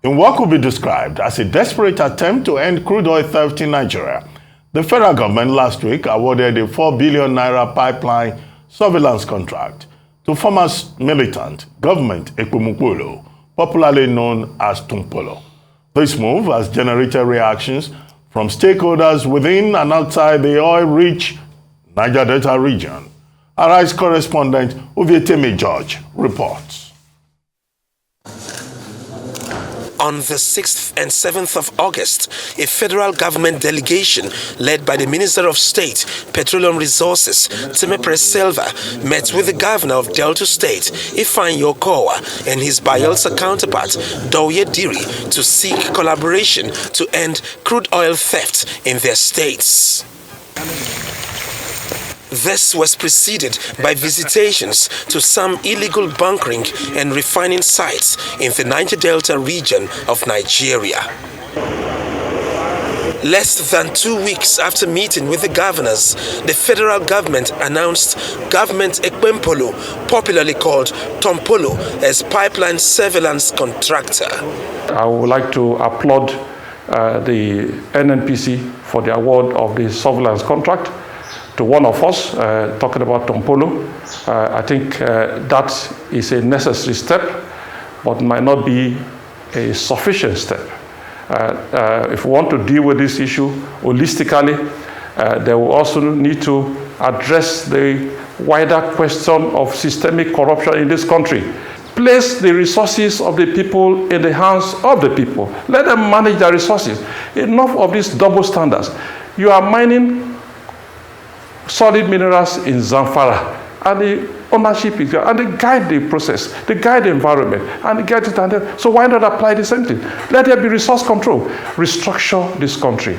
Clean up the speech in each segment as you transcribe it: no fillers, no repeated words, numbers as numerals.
In what could be described as a desperate attempt to end crude oil theft in Nigeria, the federal government last week awarded a 4 billion naira pipeline surveillance contract to former militant government Ekpomukpolo, popularly known as Tompolo. This move has generated reactions from stakeholders within and outside the oil-rich Niger Delta region. Arise correspondent Uvieteme George reports. On the 6th and 7th of August, a federal government delegation led by the Minister of State, Petroleum Resources, Temepere Silva, met with the governor of Delta State, Ifeanyi Okowa, and his Bayelsa counterpart, Udengs Eradiri, to seek collaboration to end crude oil theft in their states. This was preceded by visitations to some illegal bunkering and refining sites in the Niger Delta region of Nigeria. Less than 2 weeks after meeting with the governors, the federal government announced Government Ekpempolo, popularly called Tompolo, as pipeline surveillance contractor. I would like to applaud the NNPC for the award of the surveillance contract to one of us, talking about Tompolo. I think that is a necessary step, but might not be a sufficient step. If we want to deal with this issue holistically, they will also need to address the wider question of systemic corruption in this country. Place the resources of the people in the hands of the people. Let them manage their resources. Enough of these double standards. You are mining solid minerals in Zamfara, and the ownership is there, and they guide the process, they guide the environment, and they get it. And then, so why not apply the same thing? Let there be resource control. Restructure this country.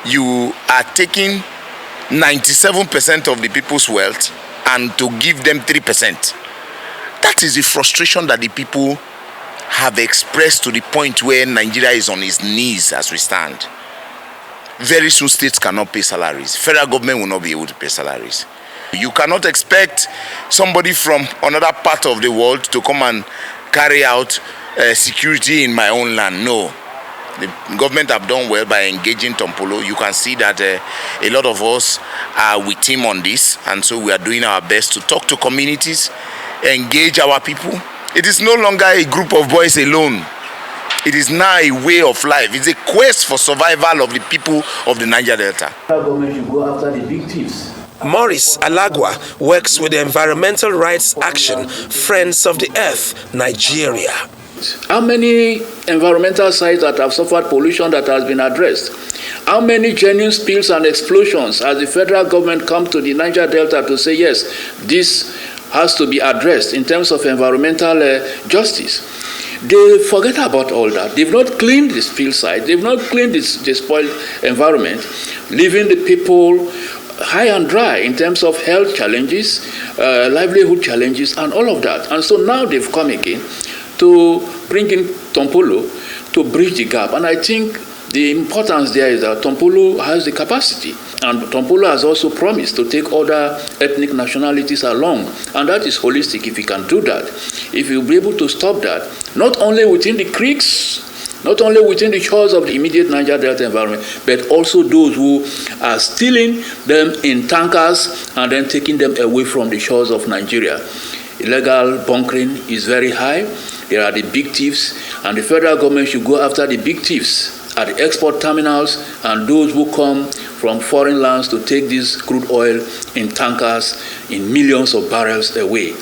You are taking 97% of the people's wealth and to give them 3%. That is the frustration that the people have expressed to the point where Nigeria is on its knees as we stand. Very soon states cannot pay salaries. Federal government will not be able to pay salaries. You cannot expect somebody from another part of the world to come and carry out security in my own land. No. The government have done well by engaging Tompolo. You can see that a lot of us are with him on this, and so we are doing our best to talk to communities, engage our people. It is no longer a group of boys alone. It is now a way of life. It's a quest for survival of the people of the Niger Delta. Government should go after the big thieves. Maurice Alagwa works with the Environmental Rights Action Friends of the Earth, Nigeria. How many environmental sites that have suffered pollution that has been addressed? How many genuine spills and explosions has the federal government come to the Niger Delta to say, yes, this has to be addressed in terms of environmental justice? They forget about all that. They've not cleaned the spill site. They've not cleaned the spoiled environment, leaving the people high and dry in terms of health challenges, livelihood challenges, and all of that. And so now they've come again to bring in Tompolo to bridge the gap. And I think the importance there is that Tompolo has the capacity. And Tompolo has also promised to take other ethnic nationalities along. And that is holistic if he can do that. If you'll be able to stop that, not only within the creeks, not only within the shores of the immediate Niger Delta environment, but also those who are stealing them in tankers and then taking them away from the shores of Nigeria. Illegal bunkering is very high. There are the big thieves, and the federal government should go after the big thieves at the export terminals and those who come from foreign lands to take this crude oil in tankers in millions of barrels away.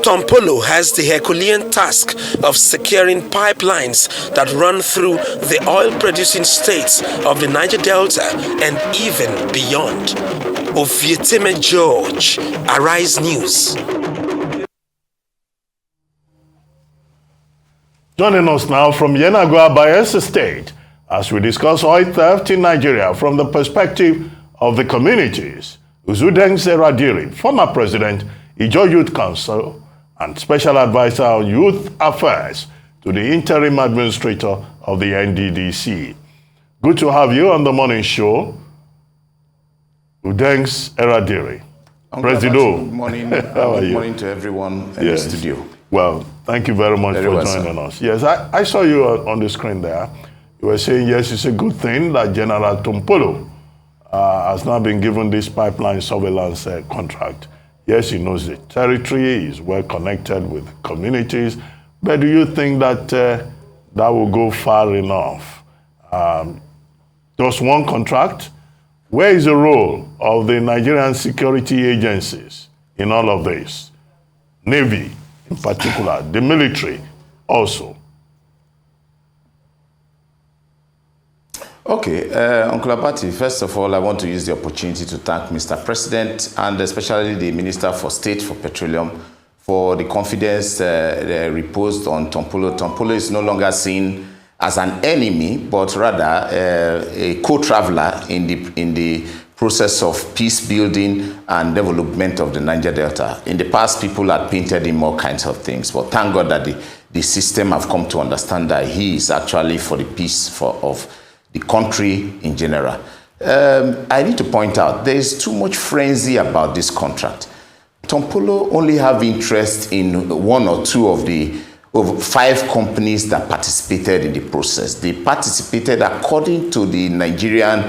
Tompolo has the Herculean task of securing pipelines that run through the oil-producing states of the Niger Delta and even beyond. Uvieteme George, Arise News. Joining us now from Yenagoa, Bayelsa State, as we discuss oil theft in Nigeria from the perspective of the communities, Udengs Eradiri, former president, Ijaw Youth Council, and special advisor on youth affairs to the interim administrator of the NDDC. Good to have you on the morning show, Udengs Eradiri. President, good morning. Good morning to everyone in the studio. Well, thank you very much for joining us. Yes, I saw you on the screen there. You were saying, yes, it's a good thing that General Tompolo has now been given this pipeline surveillance contract. Yes, he knows the territory, he's well connected with communities, but do you think that that will go far enough? Just one contract? Where is the role of the Nigerian security agencies in all of this? Navy, in particular, the military also. Okay, Uncle Abati, first of all, I want to use the opportunity to thank Mr. President and especially the Minister for State for Petroleum for the confidence reposed on Tompolo. Tompolo is no longer seen as an enemy, but rather a co-traveler in the process of peace building and development of the Niger Delta. In the past, people had painted him all kinds of things, but thank God that the system have come to understand that he is actually for the peace of the country in general. I need to point out there is too much frenzy about this contract. Tompolo only have interest in one or two of the over 5 companies that participated in the process. They participated according to the Nigerian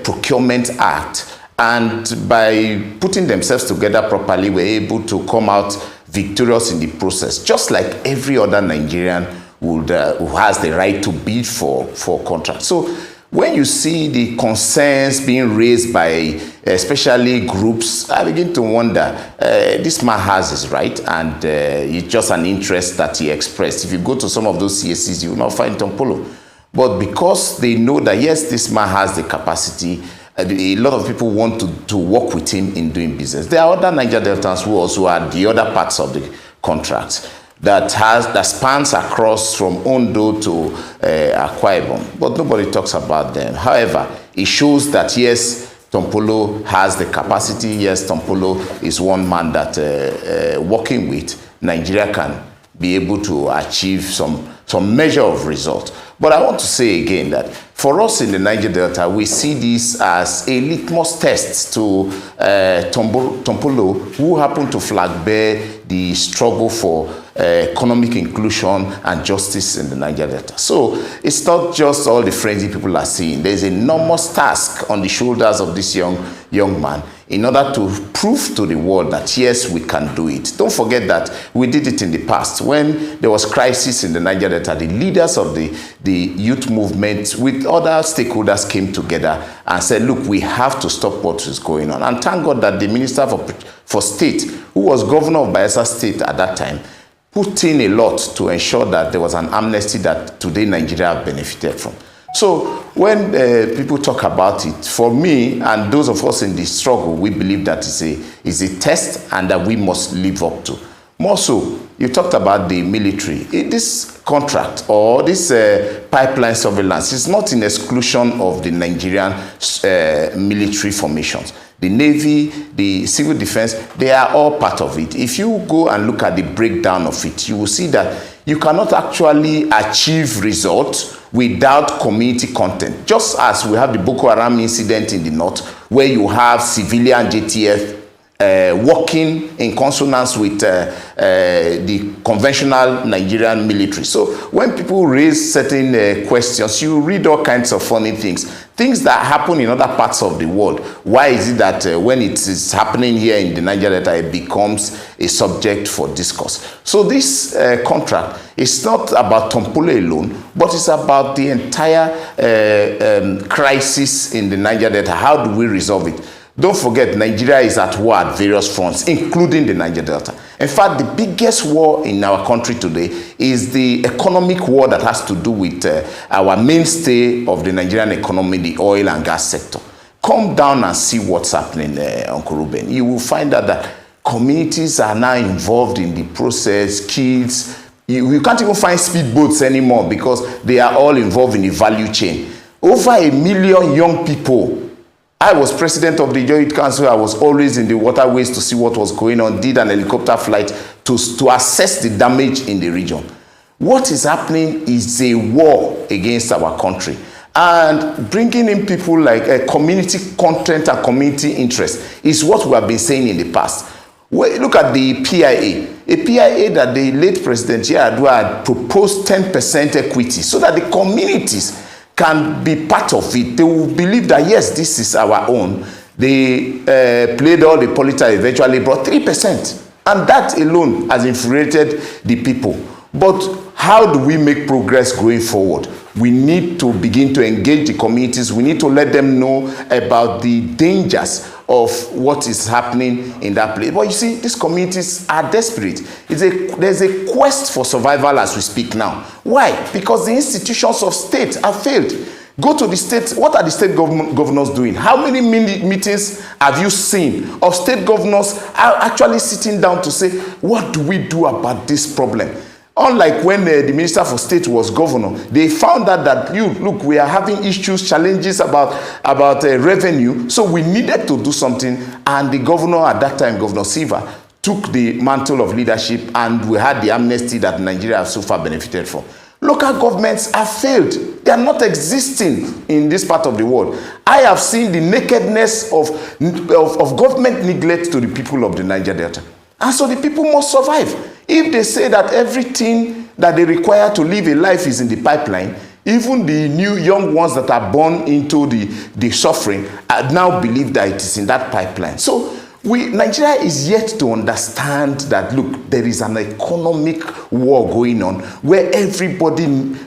Procurement Act, and by putting themselves together properly, were able to come out victorious in the process, just like every other Nigerian would, who has the right to bid for contracts. So when you see the concerns being raised by especially groups, I begin to wonder, this man has his right, and it's just an interest that he expressed. If you go to some of those CSCs, you will not find Tompolo. But because they know that, yes, this man has the capacity, a lot of people want to work with him in doing business. There are other Niger Deltans who also are the other parts of the contract that spans across from Ondo to Akwa Ibom, but nobody talks about them. However, it shows that yes, Tompolo has the capacity. Yes, Tompolo is one man that working with Nigeria can be able to achieve some measure of result. But I want to say again that for us in the Niger Delta, we see this as a litmus test to Tompolo, who happened to flag bear the struggle for economic inclusion and justice in the Niger Delta. So it's not just all the frenzy people are seeing. There's an enormous task on the shoulders of this young man in order to prove to the world that yes, we can do it. Don't forget that we did it in the past. When there was crisis in the Niger Delta, the leaders of the youth movement with other stakeholders came together and said, look, we have to stop what is going on. And thank God that the Minister for State, who was governor of Bayelsa State at that time, put in a lot to ensure that there was an amnesty that today Nigeria have benefited from. So when people talk about it, for me and those of us in the struggle, we believe that it's a test and that we must live up to. More so, you talked about the military. This contract or this pipeline surveillance is not in exclusion of the Nigerian military formations. The Navy, the Civil Defense, they are all part of it. If you go and look at the breakdown of it, you will see that you cannot actually achieve results without community content. Just as we have the Boko Haram incident in the north, where you have civilian JTF working in consonance with the conventional Nigerian military. So when people raise certain questions, you read all kinds of funny things that happen in other parts of the world. Why is it that when it is happening here in the Niger Delta, it becomes a subject for discourse? So this contract is not about Tompolo alone, but it's about the entire crisis in the Niger Delta. How do we resolve it? Don't forget, Nigeria is at war at various fronts, including the Niger Delta. In fact, the biggest war in our country today is the economic war that has to do with our mainstay of the Nigerian economy, the oil and gas sector. Come down and see what's happening, Uncle Ruben. You will find out that communities are now involved in the process, kids. You can't even find speedboats anymore because they are all involved in the value chain. Over 1 million young people. I was president of the Joint Council. I was always in the waterways to see what was going on, did an helicopter flight to assess the damage in the region. What is happening is a war against our country. And bringing in people like community content and community interest is what we have been saying in the past. Look at the PIA. A PIA that the late President Yar'Adua had proposed 10% equity so that the communities can be part of it. They will believe that, yes, this is our own. They played all the politics, eventually brought 3%. And that alone has infuriated the people. But how do we make progress going forward? We need to begin to engage the communities. We need to let them know about the dangers of what is happening in that place. But you see, these communities are desperate. There's a quest for survival as we speak now. Why? Because the institutions of state have failed. Go to the state. What are the state governors doing? How many meetings have you seen of state governors actually sitting down to say, what do we do about this problem? Unlike when the Minister for State was governor, they found out that, look, we are having issues, challenges about revenue, so we needed to do something. And the governor at that time, Governor Silva, took the mantle of leadership, and we had the amnesty that Nigeria has so far benefited from. Local governments have failed. They are not existing in this part of the world. I have seen the nakedness of government neglect to the people of the Niger Delta. And so the people must survive. If they say that everything that they require to live a life is in the pipeline, even the new young ones that are born into the suffering now believe that it is in that pipeline. So Nigeria is yet to understand that, look, there is an economic war going on where everybody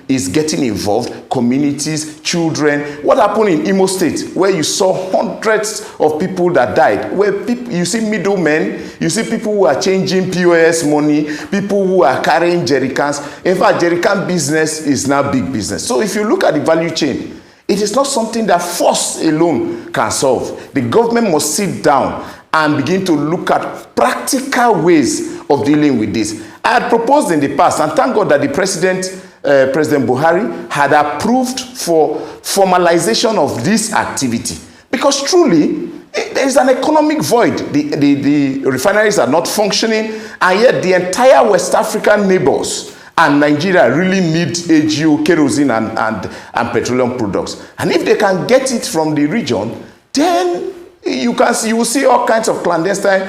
is getting involved, communities, children. What happened in Imo State, where you saw hundreds of people that died, where you see middlemen, you see people who are changing POS money, people who are carrying jerrycans. In fact, jerrycan business is now big business. So if you look at the value chain, it is not something that force alone can solve. The government must sit down and begin to look at practical ways of dealing with this. I had proposed in the past, and thank God that the President Buhari had approved for formalization of this activity. Because truly, there is an economic void. The refineries are not functioning, and yet the entire West African neighbors and Nigeria really need AGO, kerosene, and petroleum products. And if they can get it from the region, then you will see all kinds of clandestine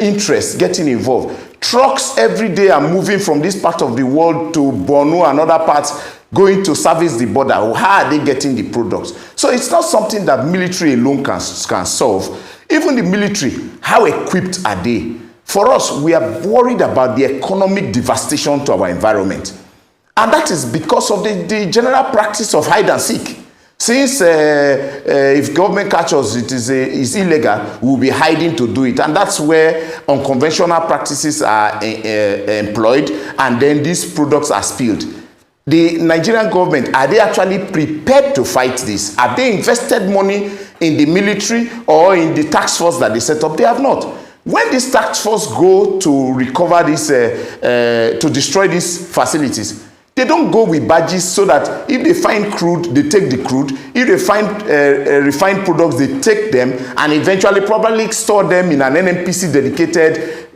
interests getting involved. Trucks every day are moving from this part of the world to Borno and other parts, going to service the border. How are they getting the products? So it's not something that military alone can solve. Even the military, how equipped are they? For us, we are worried about the economic devastation to our environment. And that is because of the general practice of hide and seek. Since if government catches it is illegal, we will be hiding to do it. And that's where unconventional practices are employed, and then these products are spilled. The Nigerian government, are they actually prepared to fight this? Have they invested money in the military or in the task force that they set up? They have not. When this task force go to recover this, to destroy these facilities, they don't go with badges so that if they find crude, they take the crude. If they find refined products, they take them and eventually probably store them in an NNPC dedicated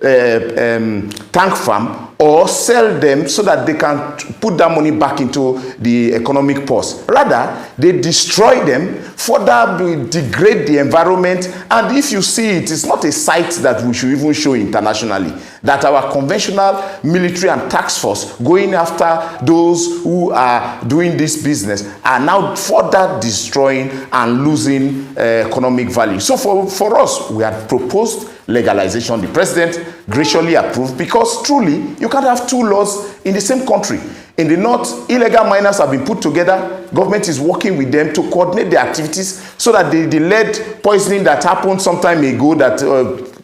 tank farm, or sell them so that they can put that money back into the economic purse. Rather, they destroy them, further degrade the environment, and if you see it, it's not a sight that we should even show internationally, that our conventional military and task force going after those who are doing this business are now further destroying and losing economic value. So for us, we had proposed legalization. The president graciously approved, because truly you can't have two laws in the same country. In the north, illegal miners have been put together. Government is working with them to coordinate their activities so that the lead poisoning that happened some time ago, that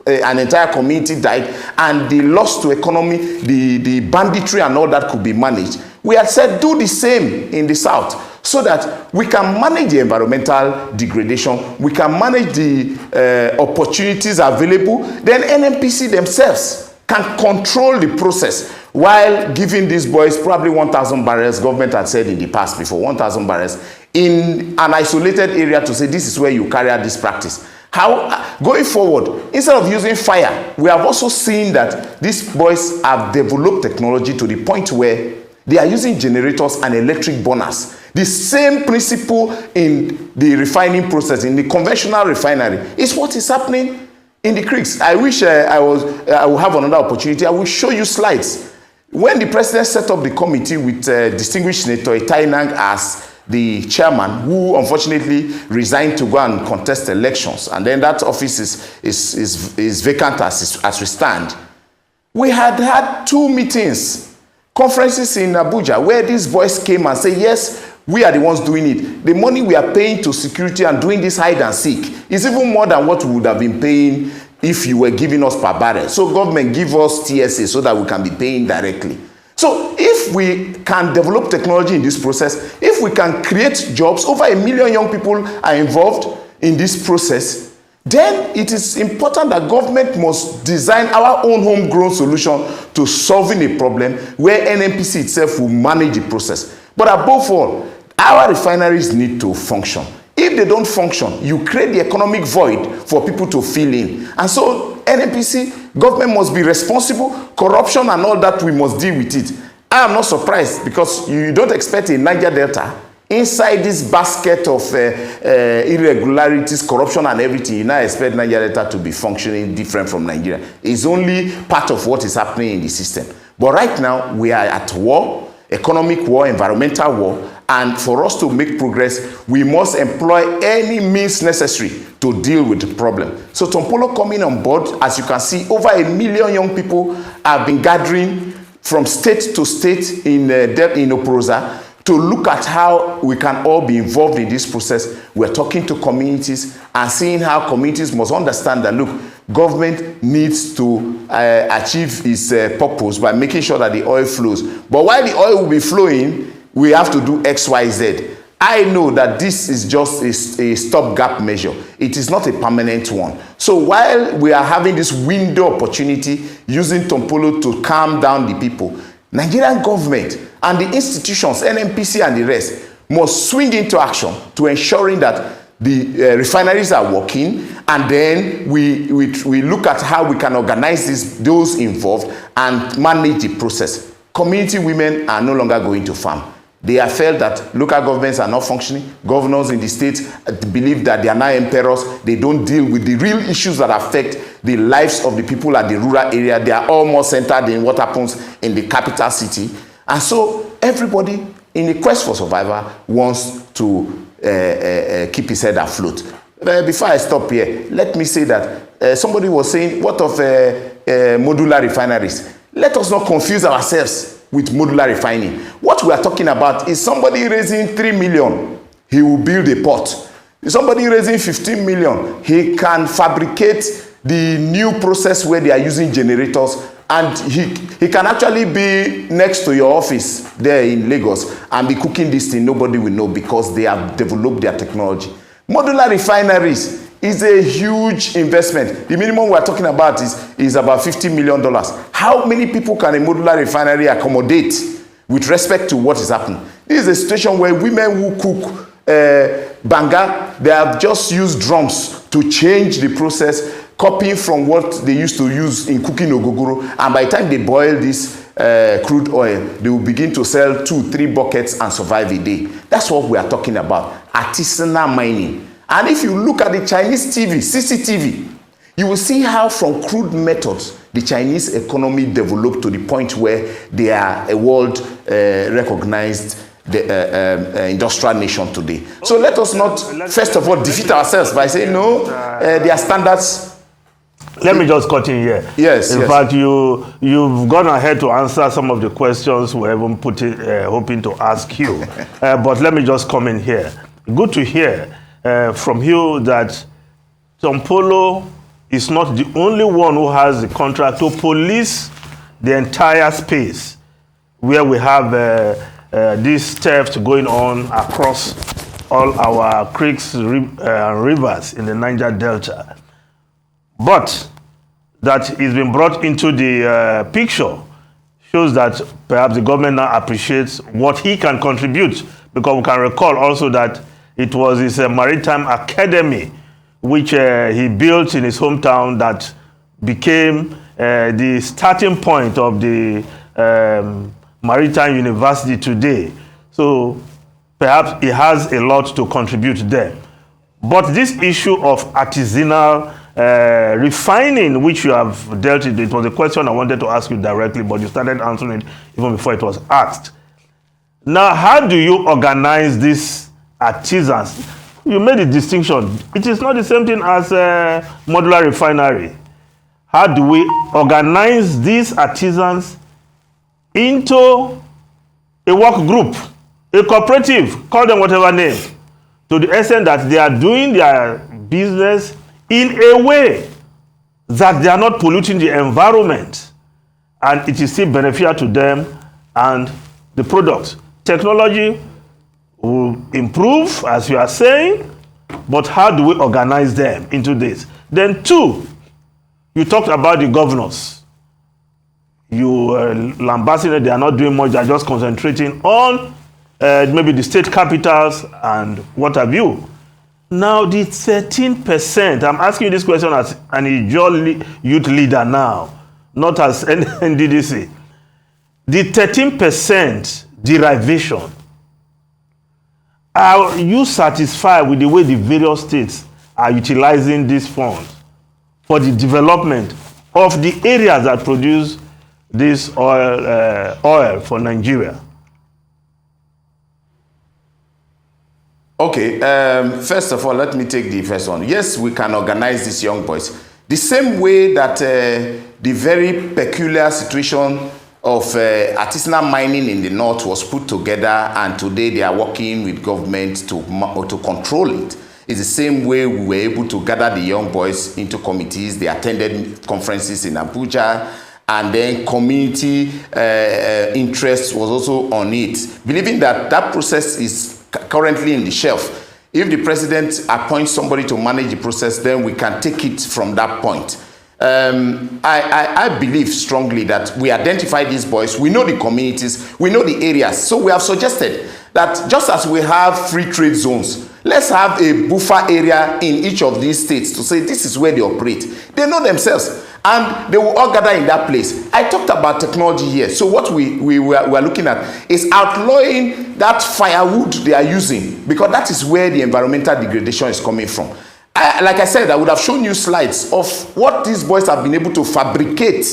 an entire community died, and the loss to economy, the banditry and all that could be managed. We had said do the same in the south, so that we can manage the environmental degradation, we can manage the opportunities available. Then NNPC themselves can control the process while giving these boys probably 1,000 barrels, government had said in the past before, 1,000 barrels in an isolated area to say this is where you carry out this practice. How, going forward, instead of using fire, we have also seen that these boys have developed technology to the point where they are using generators and electric burners. The same principle in the refining process, in the conventional refinery, is what is happening in the creeks. I wish I will have another opportunity. I will show you slides. When the president set up the committee with distinguished Senator Itainang as the chairman, who unfortunately resigned to go and contest elections, and then that office is vacant as we stand. We had 2 meetings, conferences in Abuja, where these boys came and said, yes, we are the ones doing it. The money we are paying to security and doing this hide and seek is even more than what we would have been paying if you were giving us per barrel. So government give us TSA so that we can be paying directly. So if we can develop technology in this process, if we can create jobs, over 1 million young people are involved in this process, then it is important that government must design our own homegrown solution to solving a problem where NNPC itself will manage the process. But above all, our refineries need to function. If they don't function, you create the economic void for people to fill in. And so NNPC, government must be responsible. Corruption and all that, we must deal with it. I am not surprised, because you don't expect a Niger Delta inside this basket of irregularities, corruption and everything. You now expect Niger Delta to be functioning different from Nigeria. It's only part of what is happening in the system. But right now, we are at war, economic war, environmental war, and for us to make progress, we must employ any means necessary to deal with the problem. So Tompolo coming on board, as you can see, over 1 million young people have been gathering from state to state in Oprosa to look at how we can all be involved in this process. We're talking to communities and seeing how communities must understand that, look, government needs to achieve its purpose by making sure that the oil flows. But while the oil will be flowing, we have to do X, Y, Z. I know that this is just a stopgap measure. It is not a permanent one. So while we are having this window opportunity using Tompolo to calm down the people, Nigerian government and the institutions, NNPC and the rest, must swing into action to ensuring that the refineries are working, and then we look at how we can organize those involved and manage the process. Community women are no longer going to farm. They have felt that local governments are not functioning. Governors in the states believe that they are now emperors. They don't deal with the real issues that affect the lives of the people at the rural area. They are all more centered in what happens in the capital city. And so everybody in the quest for survival wants to keep his head afloat. Before I stop here, let me say that somebody was saying, what of modular refineries? Let us not confuse ourselves with modular refining. What we are talking about is somebody raising 3 million, he will build a port. Somebody raising 15 million, he can fabricate the new process where they are using generators, and he can actually be next to your office there in Lagos and be cooking this thing. Nobody will know, because they have developed their technology. Modular refineries is a huge investment. The minimum we are talking about is about $50 million. How many people can a modular refinery accommodate with respect to what is happening? This is a situation where women who cook banga, they have just used drums to change the process, copying from what they used to use in cooking ogogoro, and by the time they boil this crude oil, they will begin to sell 2-3 buckets and survive a day. That's what we are talking about, artisanal mining. And if you look at the Chinese TV, CCTV, you will see how from crude methods the Chinese economy developed to the point where they are a world recognized industrial nation today. So let us not, first of all, defeat ourselves by saying, no, their standards. Let me just cut in here. Yes. In fact, you've gone ahead to answer some of the questions we haven't hoping to ask you. But let me just come in here. Good to hear from you that Tompolo is not the only one who has the contract to police the entire space where we have this theft going on across all our creeks and rivers in the Niger Delta. But that it's been brought into the picture shows that perhaps the government now appreciates what he can contribute, because we can recall also that it was his maritime academy which he built in his hometown that became the starting point of the maritime university today. So perhaps he has a lot to contribute there. But this issue of artisanal refining, which you have dealt with, it was a question I wanted to ask you directly, but you started answering it even before it was asked. Now, how do you organize these artisans? You made a distinction. It is not the same thing as a modular refinery. How do we organize these artisans into a work group, a cooperative, call them whatever name, to the extent that they are doing their business in a way that they are not polluting the environment and it is still beneficial to them and the products? Technology will improve, as you are saying, but how do we organize them into this? Then two, you talked about the governors. You lambasted, they are not doing much, they are just concentrating on maybe the state capitals and what have you. Now, the 13%, I'm asking you this question as an Ijaw youth leader now, not as NDDC. The 13% derivation, are you satisfied with the way the various states are utilizing these funds for the development of the areas that produce this oil for Nigeria? Okay, first of all, let me take the first one. Yes, we can organize these young boys. The same way that the very peculiar situation of artisanal mining in the north was put together, and today they are working with government to control it. It's the same way we were able to gather the young boys into committees. They attended conferences in Abuja, and then community interest was also on it, believing that that process is currently in the shelf. If the president appoints somebody to manage the process, then we can take it from that point. I believe strongly that we identify these boys, we know the communities, we know the areas. So we have suggested that just as we have free trade zones, let's have a buffer area in each of these states to say this is where they operate. They know themselves and they will all gather in that place. I talked about technology here. So what we are looking at is outlawing that firewood they are using, because that is where the environmental degradation is coming from. Like I said, I would have shown you slides of what these boys have been able to fabricate.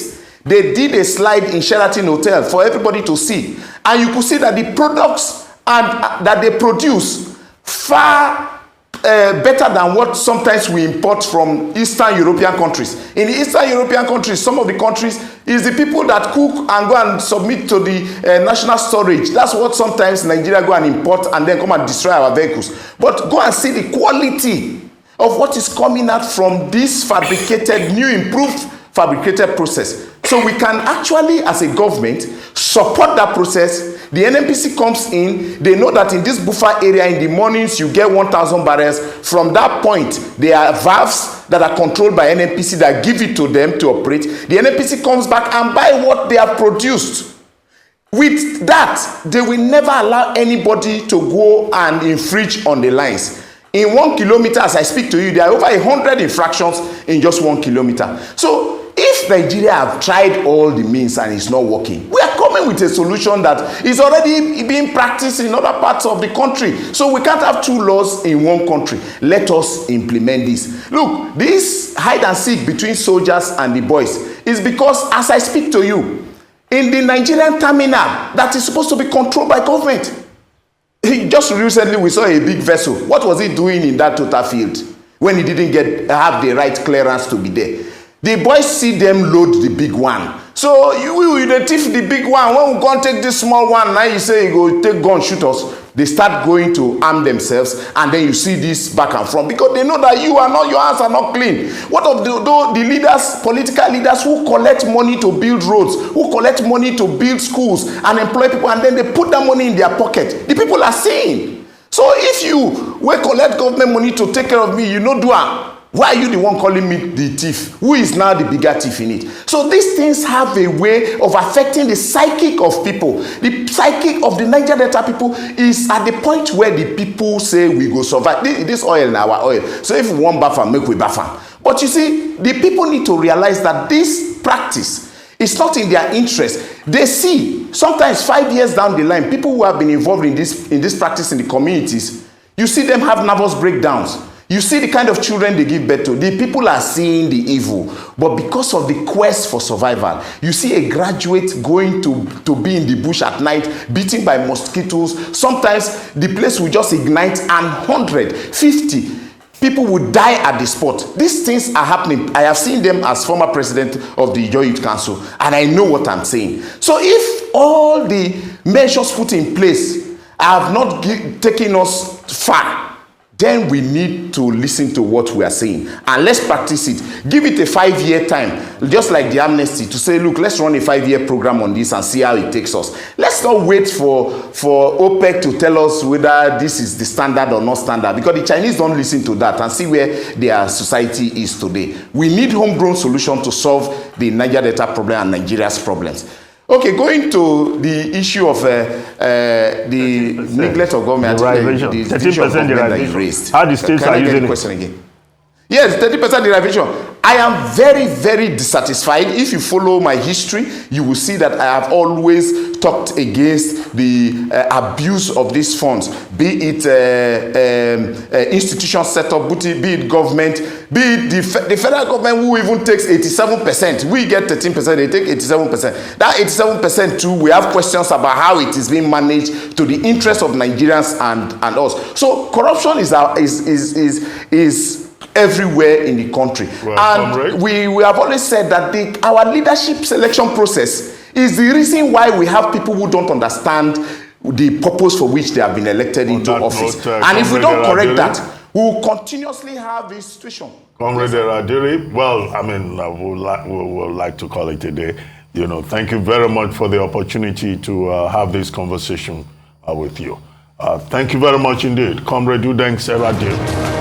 They did a slide in Sheraton Hotel for everybody to see. And you could see that the products that they produce far better than what sometimes we import from Eastern European countries. In the Eastern European countries, some of the countries, is the people that cook and go and submit to the national storage. That's what sometimes Nigeria go and import and then come and destroy our vehicles. But go and see the quality of what is coming out from this fabricated, new improved fabricated process. So we can actually, as a government, support that process. The NNPC comes in, they know that in this buffer area in the mornings you get 1,000 barrels. From that point, there are valves that are controlled by NNPC that give it to them to operate. The NNPC comes back and buy what they have produced. With that, they will never allow anybody to go and infringe on the lines. In 1 kilometer, as I speak to you, there are over 100 infractions in just 1 kilometer. So if Nigeria have tried all the means and it's not working, we are coming with a solution that is already being practiced in other parts of the country. So we can't have two laws in one country. Let us implement this. Look, this hide and seek between soldiers and the boys is because, as I speak to you, in the Nigerian terminal that is supposed to be controlled by government, just recently we saw a big vessel. What was it doing in that total field when he didn't have the right clearance to be there? The boys see them load the big one. So you dey thief the big one. When we go and take this small one, now you say you go take gun shoot us. They start going to arm themselves, and then you see this back and front because they know that your hands are not clean. What of the leaders, political leaders who collect money to build roads, who collect money to build schools and employ people, and then they put that money in their pocket? The people are seeing. So if you will collect government money to take care of me, you know do am. Why are you the one calling me the thief? Who is now the bigger thief in it? So these things have a way of affecting the psychic of people. The psychic of the Niger Delta people is at the point where the people say we go survive. This oil na our oil. So if we want baff am, make we baff am. But you see, the people need to realize that this practice is not in their interest. They see, sometimes 5 years down the line, people who have been involved in this practice in the communities, you see them have nervous breakdowns. You see the kind of children they give birth to. The people are seeing the evil. But because of the quest for survival, you see a graduate going to be in the bush at night, beaten by mosquitoes. Sometimes the place will just ignite and 150 people would die at the spot. These things are happening. I have seen them as former president of the Joy Youth Council, and I know what I'm saying. So if all the measures put in place have not taken us far, then we need to listen to what we are saying, and let's practice it. Give it a 5-year time, just like the amnesty, to say, look, let's run a 5-year program on this and see how it takes us. Let's not wait for OPEC to tell us whether this is the standard or not standard, because the Chinese don't listen to that, and see where their society is today. We need homegrown solution to solve the Niger Delta problem and Nigeria's problems. Okay, going to the issue of the neglect of government, derivation. 13% derivation. How the states are using it. Question again? Yes, 30% derivation. I am very, very dissatisfied. If you follow my history, you will see that I have always talked against the abuse of these funds, be it institution set up, be it government, be it the federal government, who even takes 87%. We get 13%, they take 87%. That 87% too, we have questions about how it is being managed to the interest of Nigerians and us. So corruption is everywhere in the country. Well, and we have always said that our leadership selection process is the reason why we have people who don't understand the purpose for which they have been elected into office. And if we don't correct that, we will continuously have this situation. Comrade Eradiri, well, I mean, we would like to call it a day. You know, thank you very much for the opportunity to have this conversation with you. Thank you very much indeed, Comrade Udengs Eradiri.